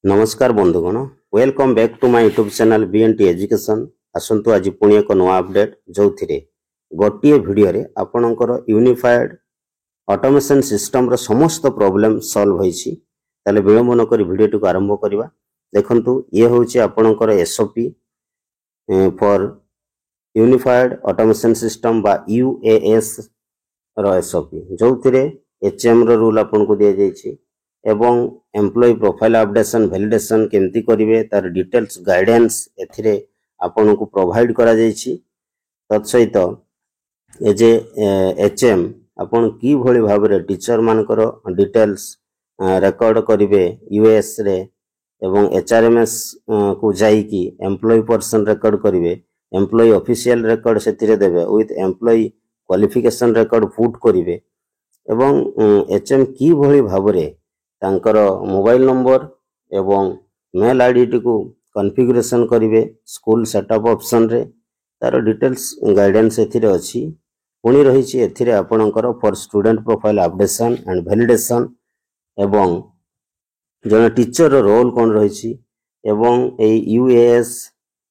नमस्कार बंधुगण welcome back to my YouTube channel BNT education. आसंतु आज पुणी एक नवा अपडेट जो गोटे वीडियो रे आपणकर यूनिफाइड ऑटोमेशन सिस्टम रो समस्त प्रॉब्लम सॉल्व होईछि। ताले विलंब न करी वीडियो टी आरंभ करबा। देखंतु ये होछि आपणकर SOP for unified automation system बा यूएएस रो एसओपी जो एचएम रो रूल आपन को दिया जाइछि एवं एम्प्लॉय प्रोफाइल अपडेशन वैलिडेशन केमती करिवे तार डिटेल्स गाइडेंस एथिरे आपन को प्रोवाइड करा जाइछि। तत्सहित एजे एचएम आपन की भली भाबरे टीचर मानकर डिटेल्स रेकॉर्ड करिवे यूएस रे एवं एचआरएमएस को जाई कि एम्प्लॉय पर्सन रेकॉर्ड करिवे एम्प्लॉय ऑफिशियल रेकॉर्ड सेथिरे देबे with employee qualification record put करिवे एवं एचएम की भली भाबरे तांकर मोबाइल नंबर एवं मेल आईडी को कॉन्फ़िगरेशन करिवे स्कूल सेटअप ऑप्शन रे तार डिटेल्स गाइडेंस एथिरे अछि। पुणी रहिछि एथिरे आपणकर for student profile updation and validation एवं जने टीचर रो रोल कोन रहिछि एवं ए यूएएस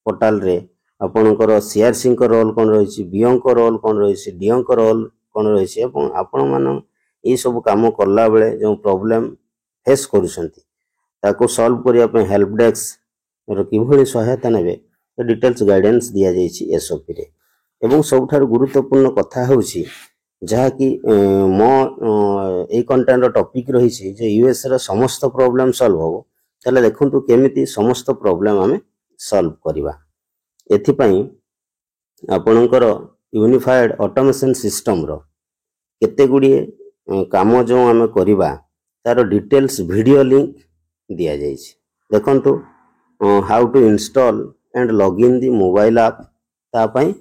पोर्टल रे आपणकर सीआरसी को रोल कोन रहिछि बीओ को रोल कोन रहिछि डीओ को रोल कोन रहिछि एवं आपण मान ए सब काम करला बेले जो प्रॉब्लम फेस करूछंती ताको सॉल्व करिया पे हेल्प डेस्क रो किभଳି सहायता नेबे तो डिटेल्स गाइडेंस दिया जाइछि एसओपी रे। एवं सबठार गुरुत्वपूर्ण कथा होछि जहा कि मो ए कंटेंट रो टॉपिक रहिछि जे यूएस रो समस्त प्रॉब्लम सॉल्व हो तले देखंतु केमिति समस्त प्रॉब्लम हमें सॉल्व करिवा। एथि पई आपणकर यूनिफाइड ऑटोमेशन सिस्टम रो केते गुडिए काम जो हमें करिवा तार डिटेल्स वीडियो लिंक दिया जाइछि। देखंतु how to install and log in the mobile app ता पई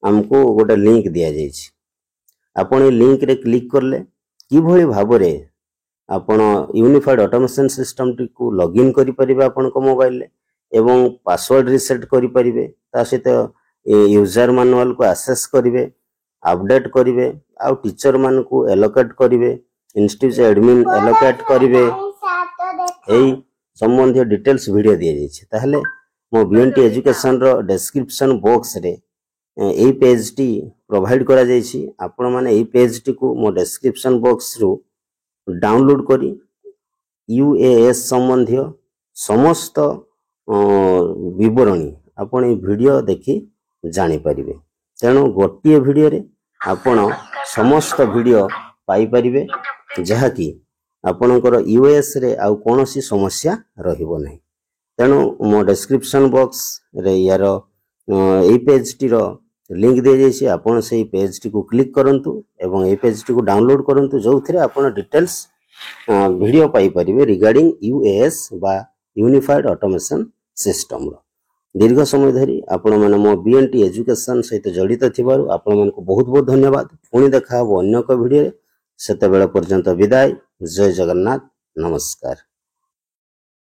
हमको गोटे लिंक दिया जाइछि। आपण ए लिंक रे क्लिक करले कि भली भाबरे आपण यूनिफाइड ऑटोमेशन सिस्टम टी को लॉग इन करि परिबे आपण को मोबाइल ले एवं पासवर्ड रिसेट करि परिबे ता सहित यूजर मैनुअल को एक्सेस करिवे अपडेट करिवे आ टीचर मान को एलोकेट करिवे इंस्टीट्यूट एडमिन एलोकेट करिवे एई संबंधी डिटेल्स वीडियो दिया जाइछि। ताहले मो बीएनटी एजुकेशन रो डिस्क्रिप्शन बॉक्स रे एई पेज टी प्रोवाइड करा जाइछि। आपण माने एई पेज टी को मो डिस्क्रिप्शन बॉक्स रो डाउनलोड करी यूएएस संबंधी समस्त विवरणी आपण ए वीडियो देखि जानि परिबे। तेणु गोटिए वीडियो रे आपण समस्त वीडियो पाई परिबे जहा कि आपणकर यूएस रे आउ कोनोसी समस्या रहिबो नै। तेणु मो डिस्क्रिप्शन बॉक्स रे यार ए पेज टी रो लिंक दे जेछि आपण सेही पेज टी को क्लिक करंतु एवं ए पेज टी को डाउनलोड करंतु जोथरे आपण डिटेल्स वीडियो पाई परिबे रिगार्डिंग यूएएस बा यूनिफाइड ऑटोमेशन सिस्टम रो। दीर्घ समय धरी आपण माने मो बीएनटी एजुकेशन सहित जड़ित थिबारु आपण मानको बहुत बहुत धन्यवाद। पुणी देखा हबो अन्य को वीडियो रे सेते बेला पर्यंत विदाय। जय जगन्नाथ नमस्कार।